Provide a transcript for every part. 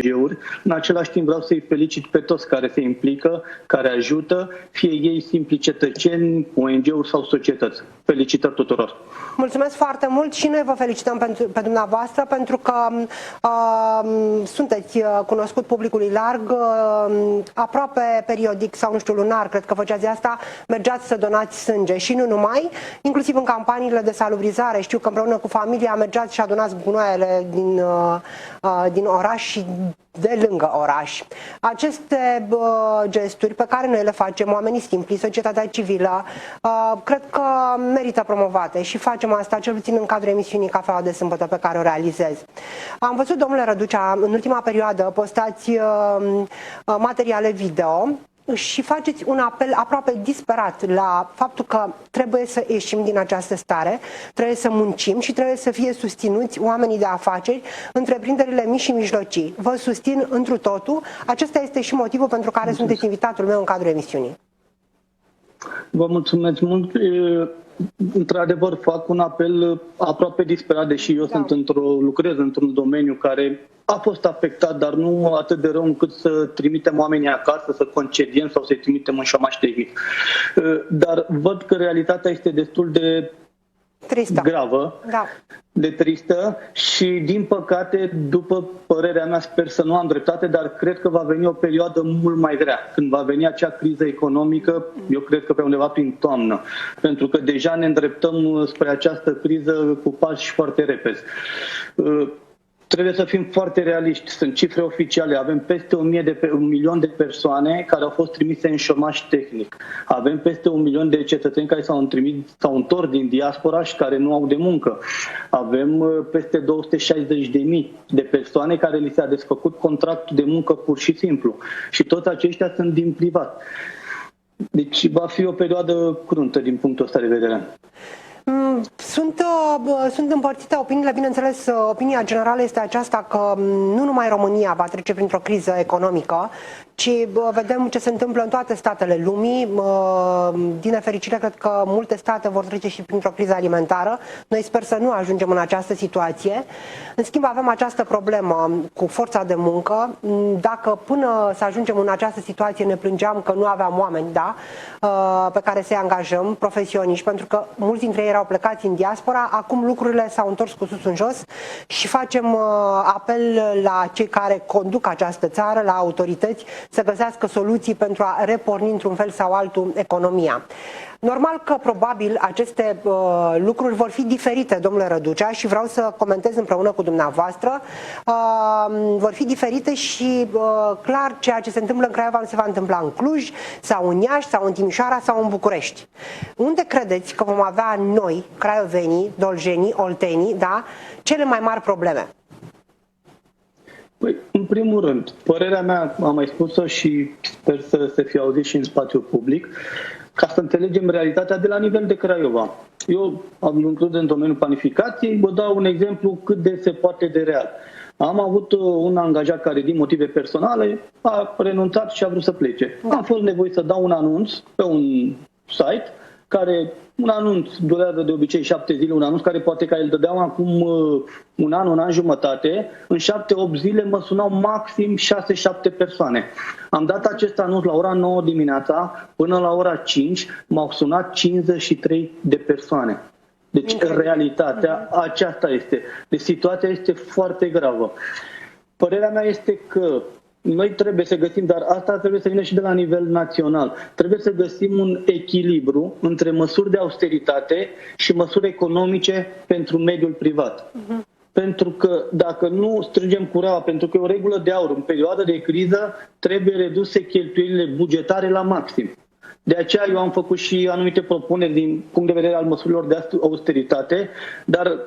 ONG-uri. În același timp vreau să-i felicit pe toți care se implică, care ajută, fie ei simpli cetățeni, ONG-uri sau societăți. Felicitări tuturor! Mulțumesc foarte mult și noi vă felicităm pe dumneavoastră pentru că sunteți cunoscut publicului larg, aproape periodic sau nu știu, lunar, cred că făceați asta, mergeați să donați sânge și nu numai, inclusiv în campaniile de salubrizare. Știu că împreună cu familia mergeați și adunați gunoaiele din oraș și de lângă oraș. Aceste gesturi pe care noi le facem, oamenii simpli, societatea civilă, cred că merită promovate și facem asta cel puțin în cadrul emisiunii Cafeaua de Sâmbătă pe care o realizez. Am văzut, domnule Răducea, în ultima perioadă postați materiale video și faceți un apel aproape disperat la faptul că trebuie să ieșim din această stare, trebuie să muncim și trebuie să fie susținuți oamenii de afaceri, întreprinderile mici și mijlocii. Vă susțin întru totul. Acesta este și motivul pentru care sunteți invitatul meu în cadrul emisiunii. Vă mulțumesc mult. Într-adevăr, fac un apel aproape disperat, deși eu lucrez într-un domeniu care a fost afectat, dar nu atât de rău încât să trimitem oamenii acasă, să concediem sau să-i trimitem în șomaș tehnic. Dar văd că realitatea este destul de tristă, gravă, de tristă și, din păcate, după părerea mea, sper să nu am dreptate, dar cred că va veni o perioadă mult mai grea. Când va veni acea criză economică, eu cred că pe undeva prin toamnă, pentru că deja ne îndreptăm spre această criză cu pași foarte repezi. Trebuie să fim foarte realiști. Sunt cifre oficiale. Avem peste 1 milion de persoane care au fost trimise în șomaș tehnic. Avem peste 1 milion de cetățeni care s-au întors din diaspora și care nu au de muncă. Avem peste 260.000 de persoane care li s-a desfăcut contractul de muncă pur și simplu. Și toți aceștia sunt din privat. Deci va fi o perioadă cruntă din punctul ăsta de vedere. Sunt împărțite opiniile, bineînțeles, opinia generală este aceasta că nu numai România va trece printr-o criză economică, ci vedem ce se întâmplă în toate statele lumii. Din nefericire, cred că multe state vor trece și printr-o criză alimentară. Noi sper să nu ajungem în această situație. În schimb, avem această problemă cu forța de muncă. Dacă până să ajungem în această situație ne plângeam că nu aveam oameni, pe care să-i angajăm, profesioniști, pentru că mulți dintre ei erau plecați în diaspora, acum lucrurile s-au întors cu sus în jos și facem apel la cei care conduc această țară, la autorități, să găsească soluții pentru a reporni într-un fel sau altul economia. Normal că probabil aceste lucruri vor fi diferite, domnule Răducea, și vreau să comentez împreună cu dumneavoastră. Vor fi diferite și clar ceea ce se întâmplă în Craiova nu se va întâmpla în Cluj sau în Iași sau în Timișoara sau în București. Unde credeți că vom avea noi, craiovenii, doljenii, oltenii, cele mai mari probleme? Păi, în primul rând, părerea mea, am mai spus-o și sper să se fie auzit și în spațiul public, ca să înțelegem realitatea de la nivel de Craiova. Eu am lucrat în domeniul planificației, vă dau un exemplu cât de se poate de real. Am avut un angajat care, din motive personale, a renunțat și a vrut să plece. Am fost nevoit să dau un anunț pe un site, care un anunț durează de obicei 7 zile, un anunț care poate că îl dădeau acum un an jumătate, în 7-8 zile mă sunau maxim 6-7 persoane. Am dat acest anunț la ora 9 dimineața, până la ora 5 m-au sunat 53 de persoane. Deci realitatea aceasta este. Deci situația este foarte gravă. Părerea mea este că noi trebuie să găsim, dar asta trebuie să vină și de la nivel național. Trebuie să găsim un echilibru între măsuri de austeritate și măsuri economice pentru mediul privat. Pentru că dacă nu strângem cureaua, pentru că e o regulă de aur, în perioada de criză trebuie reduse cheltuielile bugetare la maxim. De aceea eu am făcut și anumite propuneri din punct de vedere al măsurilor de austeritate, dar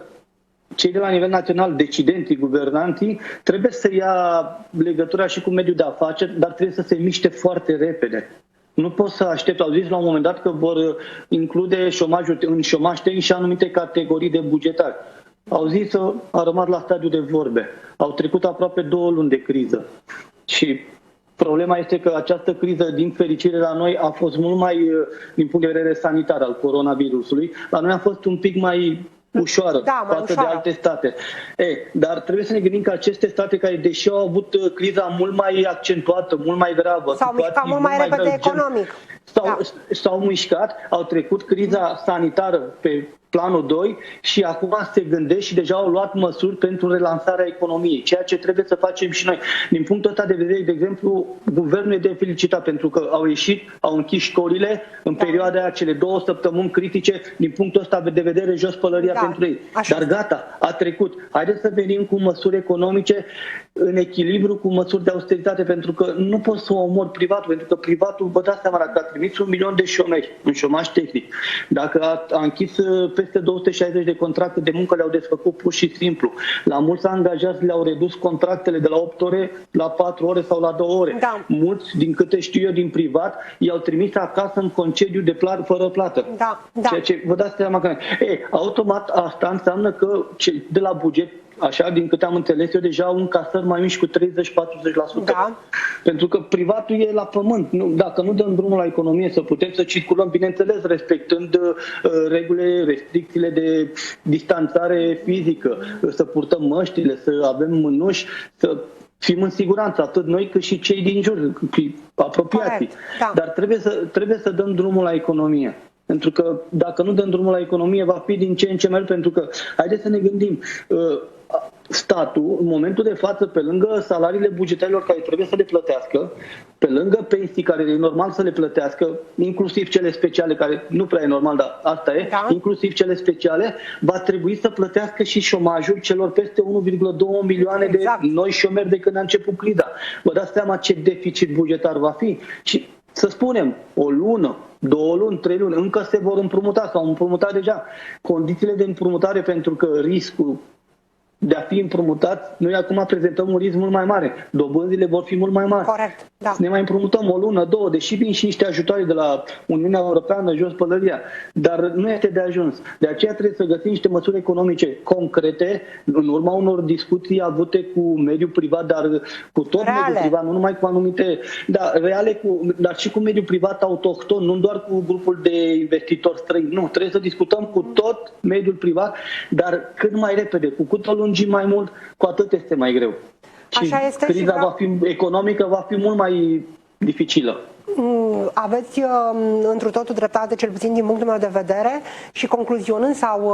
cei de la nivel național, decidenții, guvernanții, trebuie să ia legătura și cu mediul de afaceri, dar trebuie să se miște foarte repede. Nu pot să aștept. Au zis la un moment dat că vor include șomajul în șomaj tehnic și anumite categorii de bugetari. Au zis, a rămas la stadiu de vorbe. Au trecut aproape 2 luni de criză. Și problema este că această criză, din fericire la noi, a fost mult mai, din punct de vedere sanitar al coronavirusului, la noi a fost un pic mai ușoară Da, mai față ușoară. de alte state. Dar trebuie să ne gândim că aceste state care, deși au avut criza mult mai accentuată, mult mai gravă, S-au mișcat mult mai repede grave, economic. s-au mișcat, au trecut criza sanitară pe planul 2 și acum se gândesc și deja au luat măsuri pentru relansarea economiei, ceea ce trebuie să facem și noi. Din punctul ăsta de vedere, de exemplu, guvernul e de felicitat pentru că au închis școlile în perioada aia, cele 2 săptămâni critice, din punctul ăsta de vedere, jos pălăria pentru ei. Dar gata, a trecut. Haideți să venim cu măsuri economice în echilibru cu măsuri de austeritate, pentru că nu poți să omori privatul, pentru că privatul, vă dați seama, dacă a trimis 1 milion de șomeri în șomaj tehnic, dacă a închis peste 260 de contracte de muncă, le-au desfăcut pur și simplu. La mulți angajați le-au redus contractele de la 8 ore la 4 ore sau la 2 ore. Da. Mulți, din câte știu eu din privat, i-au trimis acasă în concediu de plată, fără plată. Da. Ceea ce vă dați seama că... automat asta înseamnă că de la buget, așa, din câte am înțeles eu, deja au încasări mai mici cu 30-40%. Da. Pentru că privatul e la pământ. Dacă nu dăm drumul la economie să putem să circulăm, bineînțeles, respectând regulile, restricțiile de distanțare fizică, să purtăm măștile, să avem mânuși, să fim în siguranță, atât noi cât și cei din jur, apropiații. Da. Dar trebuie să dăm drumul la economie. Pentru că dacă nu dăm drumul la economie, va fi din ce în ce mai rău, pentru că, haideți să ne gândim, statul, în momentul de față, pe lângă salariile bugetarilor care trebuie să le plătească, pe lângă pensii care e normal să le plătească, inclusiv cele speciale, care nu prea e normal, dar asta e, inclusiv cele speciale, va trebui să plătească și șomajul celor peste 1,2 milioane de noi șomeri de când a început criza. Vă dați seama ce deficit bugetar va fi? Și să spunem, o lună, 2 luni, 3 luni, încă se vor împrumuta, s-au împrumutat deja. Condițiile de împrumutare, pentru că riscul de a fi împrumutat, noi acum prezentăm un risc mult mai mare. Dobânzile vor fi mult mai mari. Corect, da. Ne mai împrumutăm o lună, 2, deși vin și niște ajutoare de la Uniunea Europeană, jos pălăria. Dar nu este de ajuns. De aceea trebuie să găsim niște măsuri economice concrete, în urma unor discuții avute cu mediul privat, dar cu tot mediul privat, nu numai cu anumite, reale, dar și cu mediul privat autohton, nu doar cu grupul de investitori străini. Nu, trebuie să discutăm cu tot mediul privat, dar cât mai repede, cu cât o lungim mai mult, cu atât este mai greu. Și criza economică va fi mult mai dificilă. Aveți întru totul dreptate, cel puțin din punctul meu de vedere, și concluzionând sau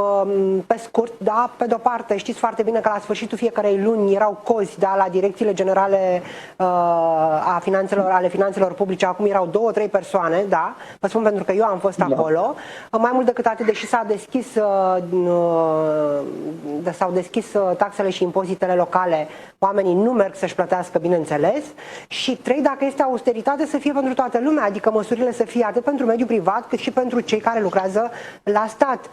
pe scurt, da, pe de-o parte știți foarte bine că la sfârșitul fiecarei luni erau cozi, da, la direcțiile generale ale finanțelor publice, acum erau 2-3 persoane, da, vă spun pentru că eu am fost acolo. Mai mult decât atât, deși s-au deschis taxele și impozitele locale, oamenii nu merg să-și plătească, bineînțeles. Și 3, dacă este austeritate, să fie pentru toată lumea, adică măsurile să fie atât pentru mediul privat cât și pentru cei care lucrează la stat.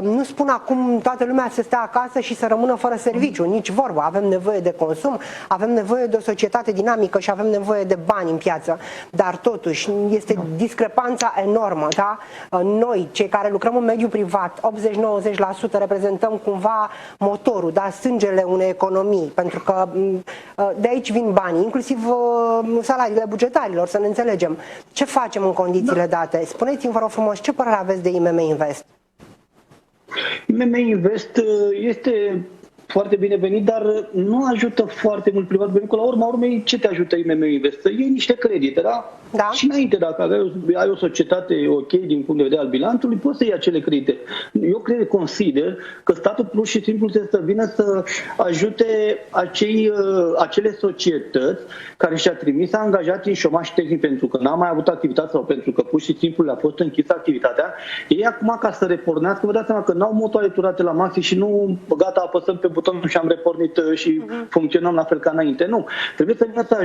Nu spun acum toată lumea să stea acasă și să rămână fără serviciu, nici vorbă. Avem nevoie de consum, avem nevoie de o societate dinamică și avem nevoie de bani în piață. Dar totuși este discrepanța enormă, da? Noi, cei care lucrăm în mediul privat, 80-90% reprezentăm cumva motorul, da? Sângele unei economii, pentru că de aici vin banii, inclusiv salariile bugetarilor, să ne înțelegem. Ce facem în condițiile date? Spuneți-mi, vă rog frumos, ce părere aveți de IMM Invest? IMM Invest este foarte binevenit, dar nu ajută foarte mult privat, pentru că la urma urmei ce te ajută IMM Invest? Să iei niște credite, da? Da. Și înainte, dacă ai o societate ok din punct de vedere al bilanțului, poți să iei acele credite. Eu consider că statul plus și simplu trebuie să vină să ajute acele societăți care și-a trimis angajații în șomaș tehnic pentru că n-a mai avut activitate sau pentru că pur și simplu le-a fost închisă activitatea. Ei acum, ca să repornească, vă dați seama că n-au motoare turate la maxim și nu gata, apăsăm pe buton și am repornit și funcționăm la fel ca înainte. Nu. Trebuie să vină să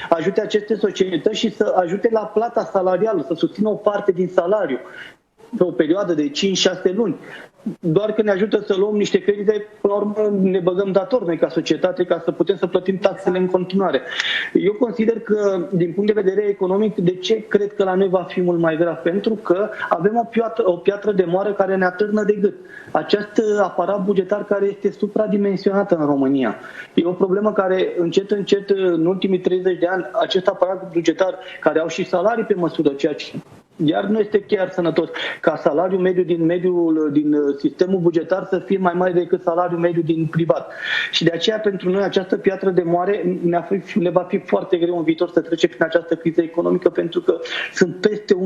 ajute aceste societăți și să ajute la plata salarială, să susțină o parte din salariu pe o perioadă de 5-6 luni. Doar că ne ajută să luăm niște credite, până la urmă ne băgăm datori noi ca societate ca să putem să plătim taxele în continuare. Eu consider că, din punct de vedere economic, de ce cred că la noi va fi mult mai grav? Pentru că avem o piatră de moară care ne atârnă de gât. Acest aparat bugetar care este supradimensionat în România. E o problemă care, încet, în ultimii 30 de ani, acest aparat bugetar, care au și salarii pe măsură, ceea ce Iar nu este chiar sănătos ca salariul mediu din sistemul bugetar să fie mai mare decât salariul mediu din privat. Și de aceea pentru noi această piatră de moare ne va fi foarte greu în viitor să trecem prin această criză economică, pentru că sunt peste 1,2,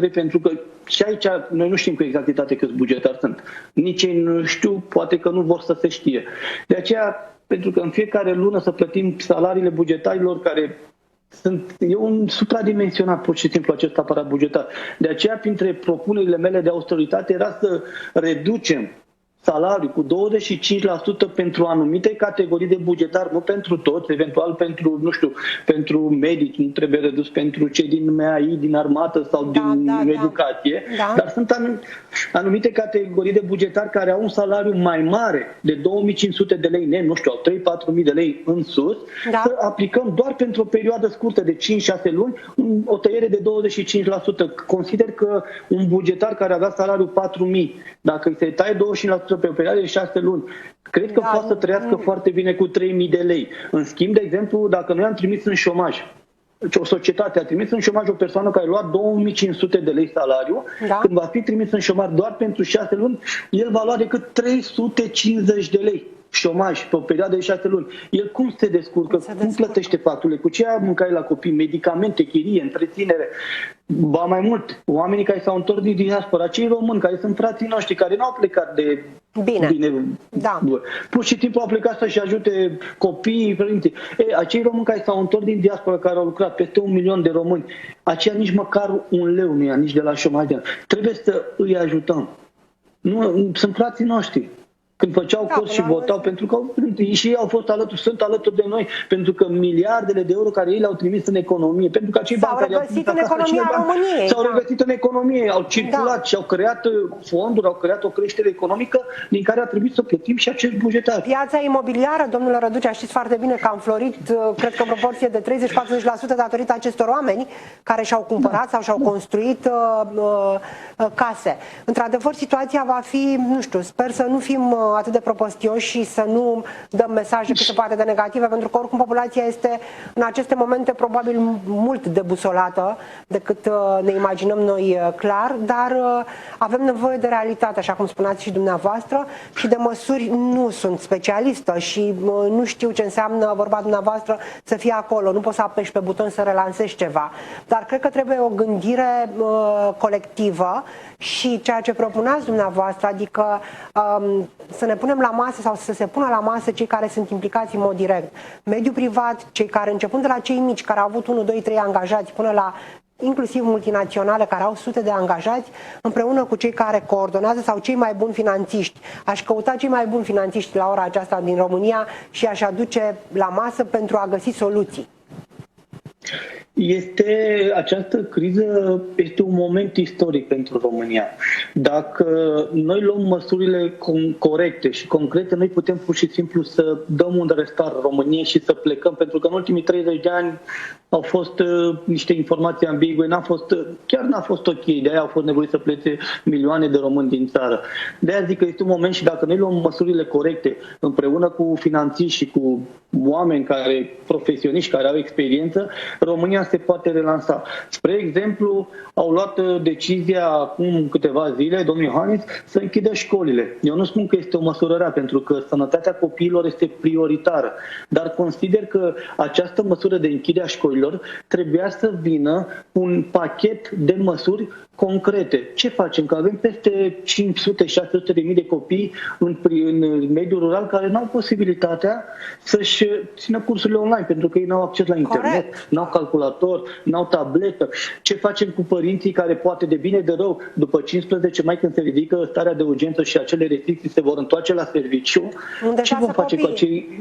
1,3, pentru că și aici noi nu știm cu exactitate câți bugetari sunt. Nici ei nu știu, poate că nu vor să se știe. De aceea, pentru că în fiecare lună să plătim salariile bugetarilor care e un supradimensionat pur și simplu acest aparat bugetar. De aceea, printre propunerile mele de austeritate era să reducem salariul cu 25% pentru anumite categorii de bugetari, nu pentru toți, eventual pentru, nu știu, pentru medici, nu trebuie redus pentru cei din MAI, din armată sau din educație, dar sunt anumite categorii de bugetari care au un salariu mai mare de 2500 de lei net, nu știu, 3-4.000 de lei în sus, să aplicăm doar pentru o perioadă scurtă de 5-6 luni o tăiere de 25%. Consider că un bugetar care avea salariul 4.000, dacă îi se taie 25% pe o perioadă de 6 luni, cred că poate să trăiască foarte bine cu 3.000 de lei. În schimb, de exemplu, dacă noi am trimis în șomaj, o societate a trimis în șomaj o persoană care lua 2500 de lei salariu, când va fi trimis în șomaj doar pentru 6 luni, el va lua decât 350 de lei șomaj pe o perioadă de 6 luni. El cum se descurcă? Cum plătește facturile? Cu ce ia mâncare la copii? Medicamente, chirie, întreținere? Ba mai mult, oamenii care s-au întors din diaspora, cei români care sunt frații noștri, care n-au plecat de bine. Pur și simplu au plecat să-și ajute copiii, părinții. Acei români care s-au întors din diaspora, care au lucrat, peste 1 milion de români, aceia nici măcar un leu nu ia, nici de la șomaj. Trebuie să îi ajutăm. Nu, sunt frații noștri. Când făceau post și votau, pentru că și ei sunt alături de noi, pentru că miliardele de euro care ei le-au trimis în economie, pentru că acei bani care i-au trimis acasă s-au regăsit în economie, au circulat și au creat fonduri, au creat o creștere economică din care a trebuit să plătim și acest bugetar. Piața imobiliară, domnule Răducea, știți foarte bine că a înflorit, cred că în proporție de 30-40% datorită acestor oameni care și-au cumpărat sau și-au construit case. Într-adevăr, situația va fi, nu știu, sper să nu fim atât de propostioși și să nu dăm mesaje cât se poate de negative, pentru că oricum populația este în aceste momente probabil mult debusolată decât ne imaginăm noi clar, dar avem nevoie de realitate, așa cum spuneați și dumneavoastră, și de măsuri. Nu sunt specialistă și nu știu ce înseamnă vorba dumneavoastră să fie acolo, nu poți să apeși pe buton să relansezi ceva, dar cred că trebuie o gândire colectivă și ceea ce propuneați dumneavoastră, adică să ne punem la masă sau să se pună la masă cei care sunt implicați în mod direct, mediul privat, cei care, începând de la cei mici care au avut 1, 2, 3 angajați, până la inclusiv multinaționale care au sute de angajați, împreună cu cei care coordonează sau cei mai buni finanțiști. Aș căuta cei mai buni finanțiști la ora aceasta din România și aș aduce la masă pentru a găsi soluții. Această criză este un moment istoric pentru România. Dacă noi luăm măsurile corecte și concrete, noi putem pur și simplu să dăm un restart României și să plecăm, pentru că în ultimii 30 de ani au fost niște informații ambigue, chiar n-a fost ok, de-aia au fost nevoiți să plece milioane de români din țară. De-aia zic că este un moment și dacă noi luăm măsurile corecte împreună cu finanțiști și cu oameni profesioniști care au experiență, România se poate relansa. Spre exemplu, au luat decizia acum câteva zile, domnul Iohannis, să închidă școlile. Eu nu spun că este o măsură rea, pentru că sănătatea copiilor este prioritară, dar consider că această măsură de închidere a școlilor trebuia să vină un pachet de măsuri concrete. Ce facem? Că avem peste 500-600 de mii de copii în mediul rural care nu au posibilitatea să-și țină cursurile online, pentru că ei nu au acces la internet, nu au calculator, nu au tabletă. Ce facem cu părinții care poate de bine de rău, după 15 mai când se ridică starea de urgență și acele restricții se vor întoarce la serviciu? Ce vom face cu acei...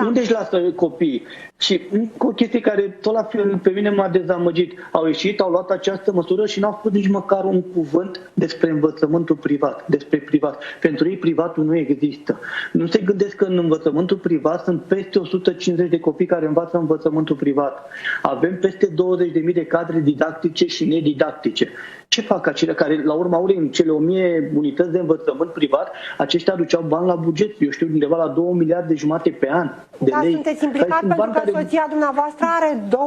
Unde își lasă copiii? Și o chestie care tot la fel pe mine m-a dezamăgit. Au ieșit, au luat această măsură și n-au spus nici măcar un cuvânt despre învățământul privat, despre privat. Pentru ei privatul nu există. Nu se gândesc că în învățământul privat sunt peste 150 de copii care învață învățământul privat. Avem peste 20.000 de cadre didactice și nedidactice. Ce fac aceia care, la urma urmei, în cele 1000 unități de învățământ privat, aceștia aduceau bani la buget, eu știu, undeva la 2 miliarde jumate pe an de Da, lei. sunteți implicat pentru că soția dumneavoastră are 2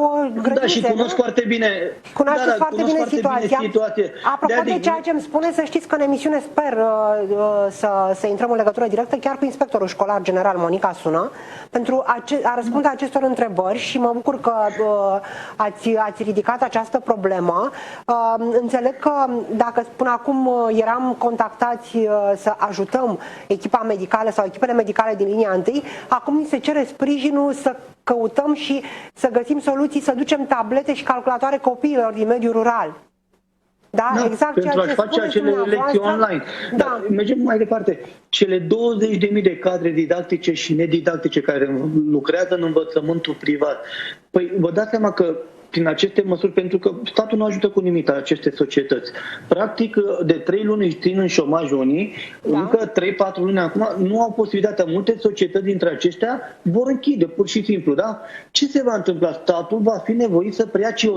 grădinițe. Da, și cunosc foarte bine. Cunoașteți foarte bine situația. Apropo de ceea ce îmi spuneți, să știți că în emisiune sper să intrăm în legătură directă chiar cu inspectorul școlar general Monica Sună pentru a răspunde acestor întrebări și mă bucur că ați ridicat această problemă. Înțeleg că dacă până acum eram contactați să ajutăm echipa medicală sau echipele medicale din linia întâi, acum ni se cere sprijinul să căutăm și să găsim soluții, să ducem tablete și calculatoare copiilor din mediul rural. Da, exact pentru ceea ce a-și face acele lecții online. Da. Dar mergem mai departe. Cele 20.000 de cadre didactice și nedidactice care lucrează în învățământul privat. Păi vă dați seama că prin aceste măsuri, pentru că statul nu ajută cu nimic aceste societăți. Practic, de 3 luni își țin în șomaj unii, încă 3-4 luni acum nu au posibilitatea. Multe societăți dintre aceștia vor închide, pur și simplu, da? Ce se va întâmpla? Statul va fi nevoit să preia cei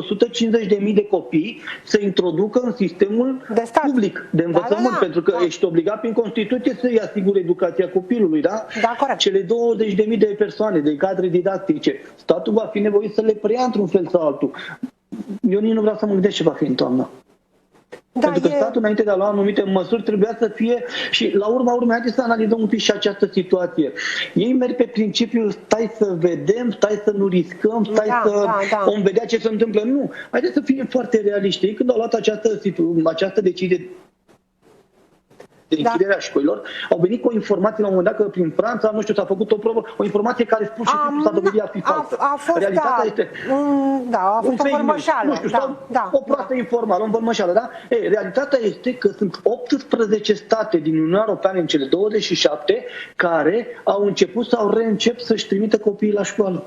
150.000 de copii să introducă în sistemul public de învățământ, pentru că ești obligat prin Constituție să-i asigure educația copilului, da? Da, corect. Cele 20.000 de persoane, de cadre didactice, statul va fi nevoit să le preia într-un fel sau altul. Eu nici nu vreau să mă gândesc ce va fi în toamnă. Da, pentru că statul, înainte de a lua anumite măsuri, trebuia să fie, și la urma urmei, haideți să analizăm un pic și această situație. Ei merg pe principiul stai să vedem, stai să nu riscăm, stai să vom vedea ce se întâmplă. Nu, haideți să fim foarte realiști. Ei, când au luat această decizie de închiderea școlilor, au venit cu o informație la un moment dat că prin Franța, nu știu, s-a făcut o probă, o informație care pur și simplu s-a dovedit a fi falsă. Realitatea este a fost o învălmășeală. Nu știu, o proastă informală, o învălmășeală, da? Ei, realitatea este că sunt 18 state din Uniunea Europeană, în cele 27, care au început sau reîncep să-și trimită copiii la școală.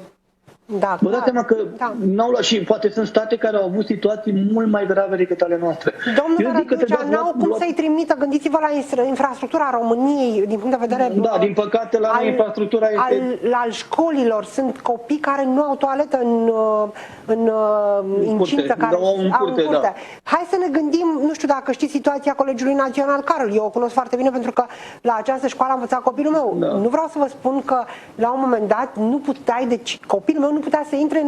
Da, vă dați seama că n-au luat, și poate sunt state care au avut situații mult mai grave decât ale noastre. Domnul Răducea, n-au cum să-i trimită, gândiți-vă la infrastructura României din punct de vedere din păcate la noi infrastructura este al școlilor. Sunt copii care nu au toaletă în incintă, care au în curte. Da. Hai să ne gândim, nu știu dacă știți situația Colegiului Național Carol, eu o cunosc foarte bine pentru că la această școală a învățat copilul meu. Da. Nu vreau să vă spun că la un moment dat nu puteai, deci copilul meu nu putea să intre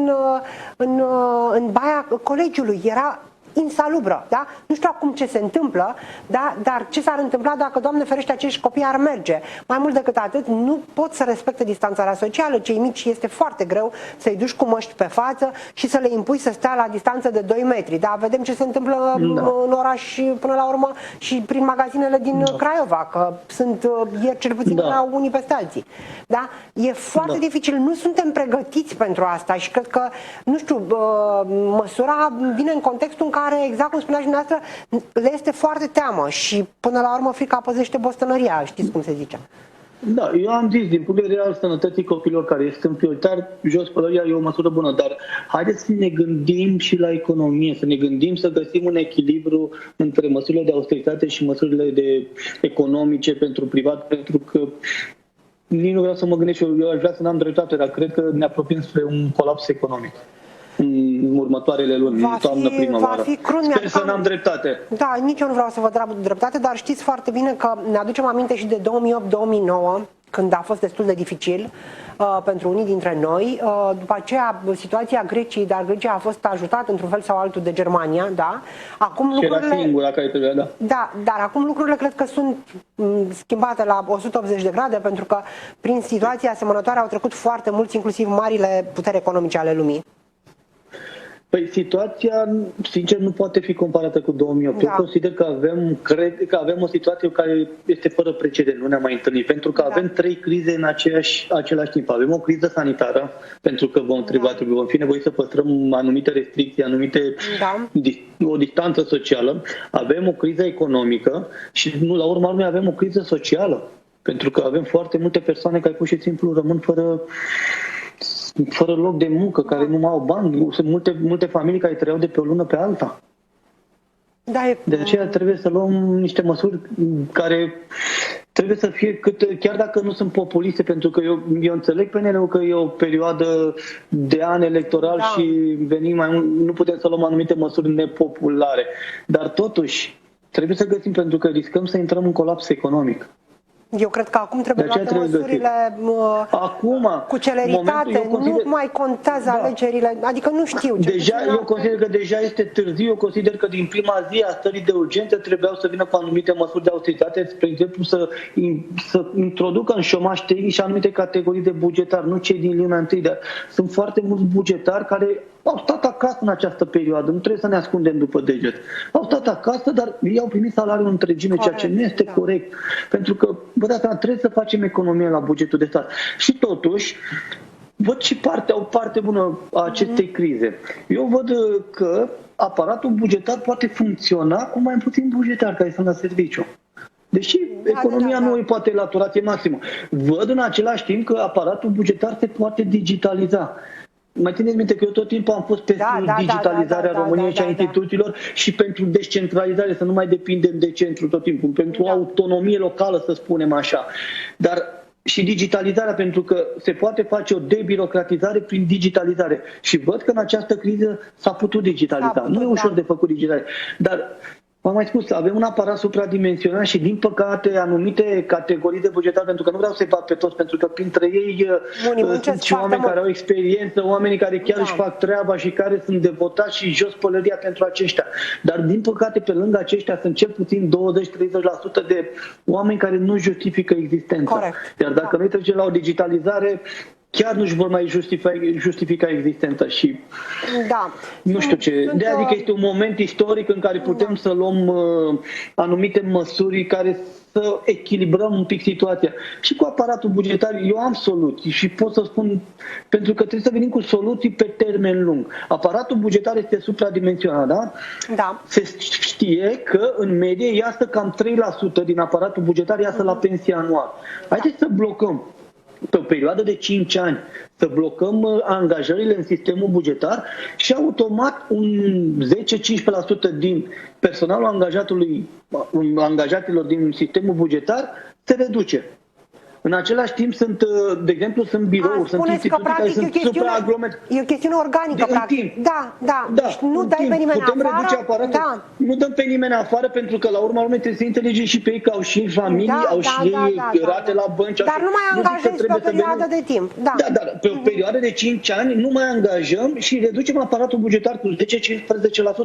în baia colegiului. Era insalubră, da? Nu știu acum ce se întâmplă, da? Dar ce s-ar întâmpla dacă, Doamne ferește, acești copii ar merge? Mai mult decât atât, nu pot să respecte distanțarea socială. Cei mici este foarte greu să-i duci cu măști pe față și să le impui să stea la distanță de 2 metri. Da? Vedem ce se întâmplă în oraș până la urmă și prin magazinele din Craiova, că sunt ieri cel puțin erau unii peste alții. Da? E foarte dificil, nu suntem pregătiți pentru asta și cred că, nu știu, măsura vine în contextul în care, exact cum spunea și dumneavoastră, le este foarte teamă și până la urmă frica păzește bostănăria, știți cum se zice. Da, eu am zis, din punct de vedere al sănătății copilor, care este un prioritar, jos pălăria e o măsură bună, dar haideți să ne gândim și la economie, să ne gândim să găsim un echilibru între măsurile de austeritate și măsurile economice pentru privat, pentru că nici nu vreau să mă gândesc, eu aș vrea să n-am dreptate, dar cred că ne apropiem spre un colaps economic în următoarele luni, în toamnă, primăvară. Sper să n-am dreptate. Da, nici eu nu vreau să vă dau dreptate, dar știți foarte bine că ne aducem aminte și de 2008-2009, când a fost destul de dificil pentru unii dintre noi. După aceea, situația Greciei, dar Grecia a fost ajutată într-un fel sau altul de Germania, da? Acum lucrurile... Era singura care trebuia, da. Da, dar acum lucrurile cred că sunt schimbate la 180 de grade, pentru că prin situații asemănătoare au trecut foarte mulți, inclusiv marile puteri economice ale lumii. Păi situația, sincer, nu poate fi comparată cu 2008. Eu consider că cred că avem o situație care este fără precedent, nu ne-am mai întâlnit, pentru că avem 3 crize în același timp. Avem o criză sanitară, pentru că vom fi nevoiți să păstrăm anumite restricții, o distanță socială. Avem o criză economică și, la urma urmei, avem o criză socială, pentru că avem foarte multe persoane care pur și simplu rămân fără loc de muncă, care nu mai au bani. Sunt multe familii care trăiau de pe o lună pe alta. De aceea trebuie să luăm niște măsuri care trebuie să fie chiar dacă nu sunt populiste, pentru că eu înțeleg PNL-ul că e o perioadă de an electoral și nu putem să luăm anumite măsuri nepopulare, dar totuși trebuie să găsim, pentru că riscăm să intrăm în colaps economic. Eu cred că acum trebuie luate măsurile cu celeritate, nu mai contează alegerile, adică nu știu. Eu consider că deja este târziu, eu consider că din prima zi a stării de urgență trebuiau să vină cu anumite măsuri de austeritate, spre exemplu să introducă în șomaj tehnic și anumite categorii de bugetari, nu cei din lumea întâi, dar sunt foarte mulți bugetari care au stat acasă în această perioadă, nu trebuie să ne ascundem după deget. Au stat acasă, dar ei au primit salariul în întregime, ceea ce nu este corect. Pentru că, vă dați seama, trebuie să facem economie la bugetul de stat. Și totuși, văd și o parte bună a acestei crize. Eu văd că aparatul bugetar poate funcționa cu mai puțin bugetari care sunt la serviciu. Deși economia nu îi poate la turație maximă. Văd în același timp că aparatul bugetar se poate digitaliza. Mai țineți minte că eu tot timpul am fost pentru digitalizarea României și a instituțiilor și pentru descentralizare, să nu mai depindem de centru tot timpul, pentru autonomie locală, să spunem așa. Dar și digitalizarea, pentru că se poate face o debirocratizare prin digitalizare. Și văd că în această criză s-a putut digitaliza. Nu e ușor de făcut digitalizare. Dar v-am mai spus, avem un aparat supradimensionat și, din păcate, anumite categorii de bugetari, pentru că nu vreau să-i bat pe toți, pentru că printre ei sunt și oameni care au experiență, oamenii care chiar își fac treaba și care sunt devotați și jos pălăria pentru aceștia. Dar, din păcate, pe lângă aceștia sunt cel puțin 20-30% de oameni care nu justifică existența. Corect. Iar dacă noi trecem la o digitalizare, chiar nu-și vor mai justifica existența și nu știu ce. De adică este un moment istoric în care putem să luăm anumite măsuri care să echilibrăm un pic situația. Și cu aparatul bugetar eu am soluții și pot să spun, pentru că trebuie să venim cu soluții pe termen lung. Aparatul bugetar este supradimensionat, da? Da. Se știe că în medie iasă cam 3% din aparatul bugetar iasă la pensie anual. Haideți să blocăm pe o perioadă de 5 ani, să blocăm angajările în sistemul bugetar și automat un 10-15% din personalul angajaților din sistemul bugetar se reduce. În același timp sunt, de exemplu, sunt birouri, sunt instituții care sunt supraaglomerate. E o chestiune organică, practic. Da. Deci nu dai pe nimeni putem afară. Reduce aparatul, nu dăm pe nimeni afară, pentru că la urma urmei trebuie să înțelegem și pe ei că au și familii, au și ei rate la bănci. Dar nu mai angajezi pe o perioadă de timp. Dar pe o perioadă de 5 ani nu mai angajăm și reducem aparatul bugetar cu 10-15%.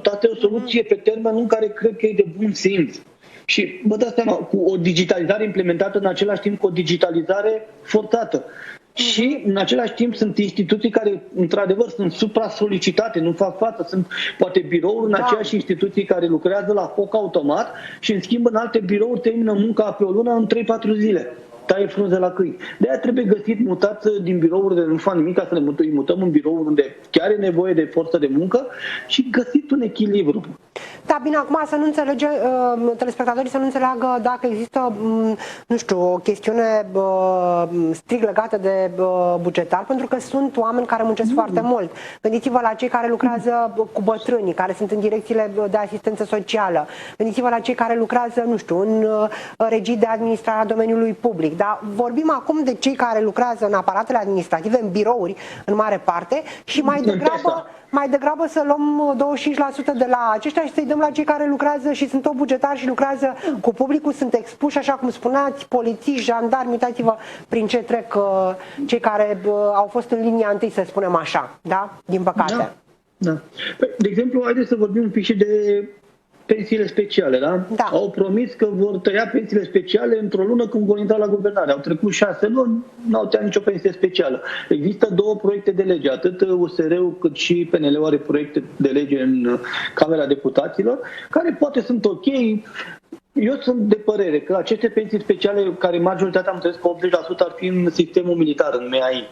Asta e o soluție pe termen lung care cred că e de bun simț. Și vă dați seama, cu o digitalizare implementată în același timp cu o digitalizare forțată. Și în același timp sunt instituții care într-adevăr sunt supra-solicitate, nu fac față, sunt poate birouri în aceeași instituții care lucrează la foc automat și în schimb în alte birouri termină munca pe o lună în 3-4 zile. Taie frunze la câini. De-aia trebuie găsit mutat din birouri de nu fac nimic ca să ne mutăm în birouri unde chiar e nevoie de forță de muncă și găsit un echilibru. Da, bine, acum să nu înțelege, telespectatorii să nu înțeleagă dacă există, nu știu, o chestiune strict legată de bugetar, pentru că sunt oameni care muncesc foarte mult. Gândiți-vă la cei care lucrează cu bătrânii, care sunt în direcțiile de asistență socială. Gândiți-vă la cei care lucrează, nu știu, în regii de administrare a domeniului public. Dar vorbim acum de cei care lucrează în aparatele administrative, în birouri, în mare parte, și mai degrabă să luăm 25% de la aceștia și să-i dăm la cei care lucrează și sunt tot bugetari și lucrează cu publicul, sunt expuși, așa cum spuneați, polițiști, jandarmi, uitați-vă prin ce trec cei care au fost în linia întâi, să spunem așa, da? Din păcate. Da. De exemplu, haideți să vorbim un pic și de pensiile speciale, da? Au promis că vor tăia pensiile speciale într-o lună când vor intra la guvernare. Au trecut 6 luni, n-au tăiat nicio pensie specială. Există 2 proiecte de lege, atât USR-ul cât și PNL-ul are proiecte de lege în Camera Deputaților, care poate sunt ok. Eu sunt de părere că aceste pensii speciale, care majoritatea am înțeles că 80% ar fi în sistemul militar, în MEAI.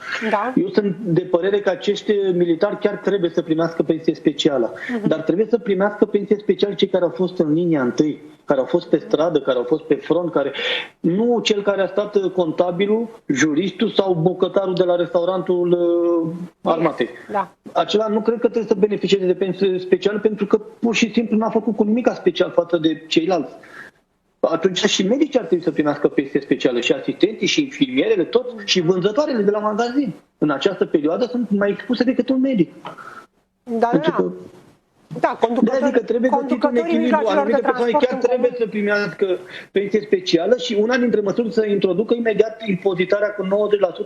Eu sunt de părere că acești militari chiar trebuie să primească pensie specială. Dar trebuie să primească pensie specială cei care au fost în linia întâi, care au fost pe stradă, care au fost pe front, nu cel care a stat contabilul, juristul sau bucătarul de la restaurantul armatei. Acela nu cred că trebuie să beneficieze de pensie specială, pentru că pur și simplu n-a făcut cu nimic special față de ceilalți. Atunci și medicii ar trebui să primească pensie specială, și asistenții, și infirmierele, tot, și vânzătoarele de la magazin. În această perioadă sunt mai expuse decât un medic. Da, Deci, da, adică trebuie găsit un echilibru. Anumite persoane chiar trebuie să primească pensie specială și una dintre măsuri să introducă imediat impozitarea cu 90%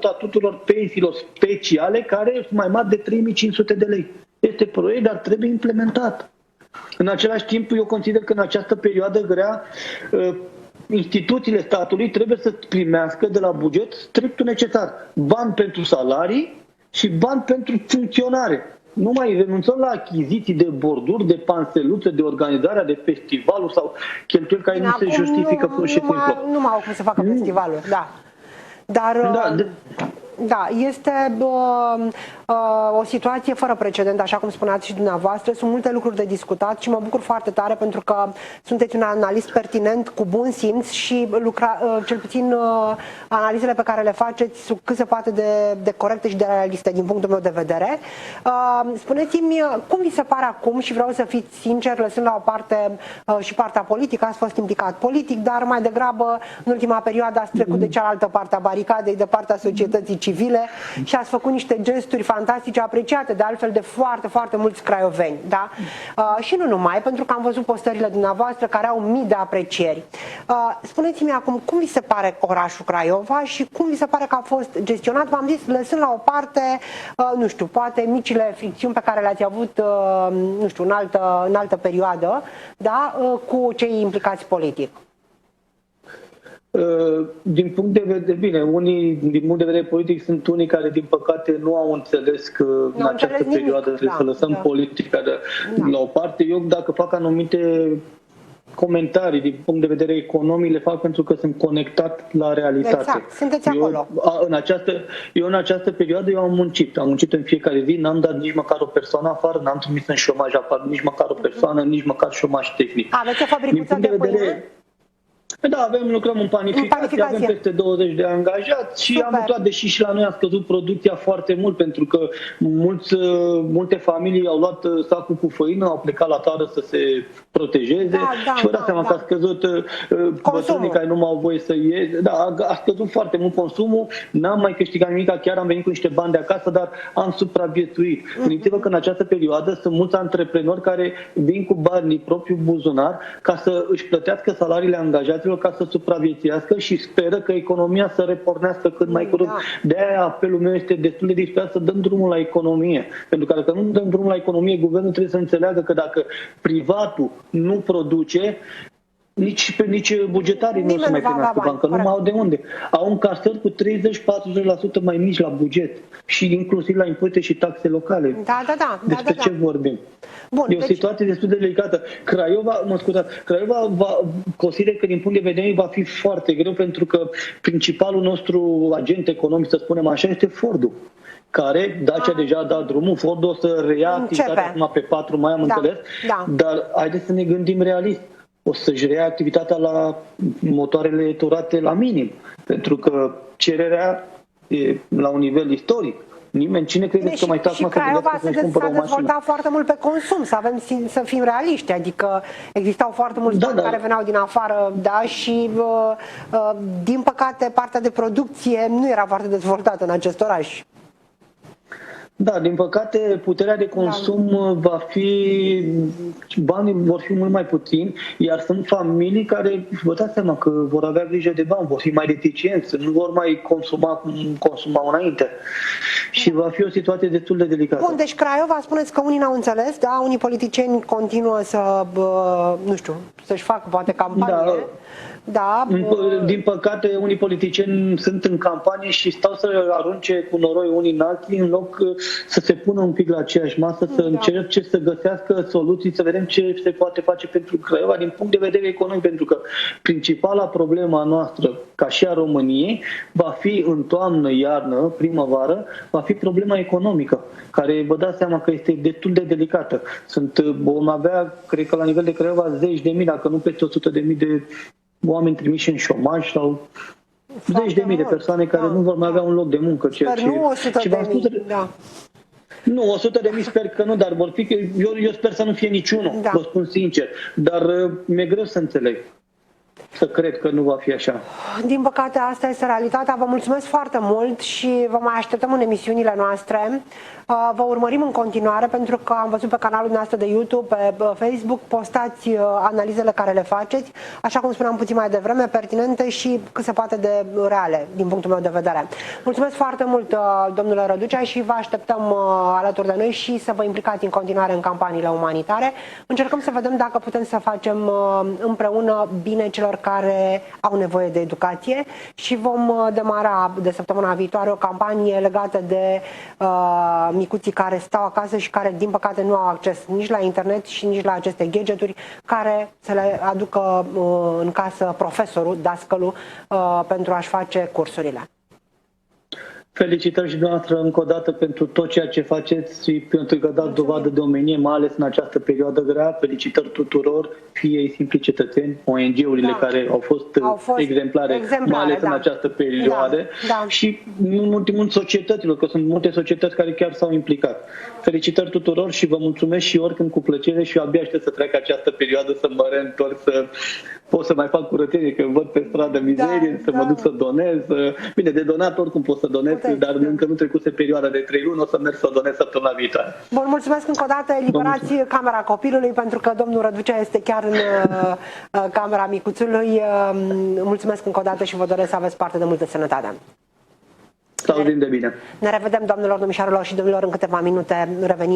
a tuturor pensiilor speciale care sunt mai mari de 3500 de lei. Este proiect, dar trebuie implementat. În același timp, eu consider că în această perioadă grea, instituțiile statului trebuie să primească de la buget strictul necesar. Bani pentru salarii și bani pentru funcționare. Nu mai renunțăm la achiziții de borduri, de panseluțe, de organizarea de festivaluri sau cheltuieli care nu se justifică pur și simplu. Nu mai au cum să facă festivaluri, da. Dar da, este o situație fără precedent, așa cum spuneați și dumneavoastră. Sunt multe lucruri de discutat și mă bucur foarte tare pentru că sunteți un analist pertinent, cu bun simț și cel puțin analizele pe care le faceți sunt cât se poate de corecte și de realiste din punctul meu de vedere. Spuneți-mi cum vi se pare acum, și vreau să fiți sincer, lăsând la o parte și partea politică, ați fost implicat politic, dar mai degrabă în ultima perioadă ați trecut de cealaltă parte a baricadei, de partea societății civile, și ați făcut niște gesturi fantastice, apreciate de altfel de foarte, foarte mulți craioveni. Da? Și nu numai, pentru că am văzut postările dumneavoastră care au mii de aprecieri. Spuneți-mi acum, cum vi se pare orașul Craiova și cum vi se pare că a fost gestionat? V-am zis, lăsând la o parte, nu știu, poate micile fricțiuni pe care le-ați avut, nu știu, în altă perioadă, da? Cu cei implicați politic. Din punct de vedere, bine, unii din punct de vedere politic sunt unii care din păcate nu au înțeles că în această perioadă trebuie să lăsăm politica la o parte. Eu dacă fac anumite comentarii din punct de vedere economic le fac pentru că sunt conectat la realitate. Exact, sunteți acolo. Eu în această perioadă eu am muncit în fiecare zi, n-am dat nici măcar o persoană afară, n-am trimis în șomaj afară nici măcar o persoană, nici măcar șomaj tehnic. Aveți o fabricuță de pâine? Da, lucrăm în panificație, avem peste 20 de angajați și am uitat, deși și la noi a scăzut producția foarte mult, pentru că multe familii au luat sacul cu făină, au plecat la țară să se protejeze și vă dați seama că a scăzut bătrânii care nu mai au voie să iese. Da, a scăzut foarte mult consumul, n-am mai câștigat nimic, chiar am venit cu niște bani de acasă, dar am supraviețuit. Gândiți-vă că în această perioadă sunt mulți antreprenori care vin cu bani din propriul buzunar ca să își plătească salariile angajaților, ca să supraviețuiască și speră că economia să repornească cât mai curând. De-aia apelul meu este destul de disperat să dăm drumul la economie. Pentru că dacă nu dăm drumul la economie, guvernul trebuie să înțeleagă că dacă privatul nu produce, nici bugetarii nu se mai primească bani, că nu mai au de unde. Au încasări cu 30-40% mai mici la buget și inclusiv la impozite și taxe locale. Despre ce vorbim? Bun, e o situație destul de delicată. Craiova consider că din punct de vedere va fi foarte greu, pentru că principalul nostru agent economic, să spunem așa, este Fordul, care Dacia deja a dat drumul. Fordul o să reia activitatea acum pe 4 mai, am înțeles, dar haideți să ne gândim realist. O să-și reia activitatea la motoarele turate la minim, pentru că cererea e la un nivel istoric. Cine crede că mai stați și Craiova s-a dezvoltat foarte mult pe consum, să fim realiști, adică existau foarte mulți bani care veneau din afară, și din păcate partea de producție nu era foarte dezvoltată în acest oraș. Da, din păcate, puterea de consum banii vor fi mult mai puțini, iar sunt familii care, vă dați seama că vor avea grijă de bani, vor fi mai reticenți, nu vor mai consuma cum consumau înainte. Și va fi o situație destul de delicată. Bun, deci Craiova, spuneți că unii n-au înțeles, unii politicieni continuă să-și facă poate campanie. Din păcate, unii politicieni sunt în campanie și stau să arunce cu noroi unii în alții, în loc să se pună un pic la aceeași masă, să încerce să găsească soluții, să vedem ce se poate face pentru Craiova din punct de vedere economic, pentru că principala problemă a noastră, ca și a României, va fi în toamnă, iarnă, primăvară, va fi problema economică, care vă dați seama că este destul de delicată. Vom avea, cred că la nivel de Craiova, 10.000, dacă nu peste 100.000 de oameni trimiși în șomaj sau 10.000 de persoane care nu vor mai avea un loc de muncă. Nu 100.000, Nu, 100.000 sper că nu, dar vor fi, eu sper să nu fie niciunul, vă spun sincer, dar mi-e greu să înțeleg. să cred că nu va fi așa. Din păcate, asta este realitatea. Vă mulțumesc foarte mult și vă mai așteptăm în emisiunile noastre. Vă urmărim în continuare pentru că am văzut pe canalul nostru de YouTube, pe Facebook, postați analizele care le faceți, așa cum spuneam puțin mai devreme, pertinente și cât se poate de reale, din punctul meu de vedere. Mulțumesc foarte mult, domnule Răducea, și vă așteptăm alături de noi și să vă implicați în continuare în campaniile umanitare. Încercăm să vedem dacă putem să facem împreună bine celor care au nevoie de educație și vom demara de săptămâna viitoare o campanie legată de micuții care stau acasă și care, din păcate, nu au acces nici la internet și nici la aceste gadgeturi care să le aducă în casă profesorul, dascălul, pentru a-și face cursurile. Felicitări și dumneavoastră încă o dată pentru tot ceea ce faceți și pentru că dați dovadă de omenie, mai ales în această perioadă grea. Felicitări tuturor, fie ei simpli cetățeni, ONG-urile care au fost exemplare, mai ales în această perioadă și în ultimul societăților, că sunt multe societăți care chiar s-au implicat. Felicitări tuturor și vă mulțumesc și oricând cu plăcere și abia aștept să treacă această perioadă, să mă reîntorc, să pot să mai fac curățenie, că văd pe stradă mizerie, să mă duc să donez. Bine, de donat oricum pot să donez, dar încă nu trecuse perioada de 3 luni, o să merg să o donez săptămâna viitoare. Bun, mulțumesc încă o dată, eliberați camera copilului, pentru că domnul Răducea este chiar în camera micuțului. Mulțumesc încă o dată și vă doresc să aveți parte de multă sănătate. Să auzim de bine. Ne revedem, doamnelor, domnișoarelor și domnilor, în câteva minute revenim.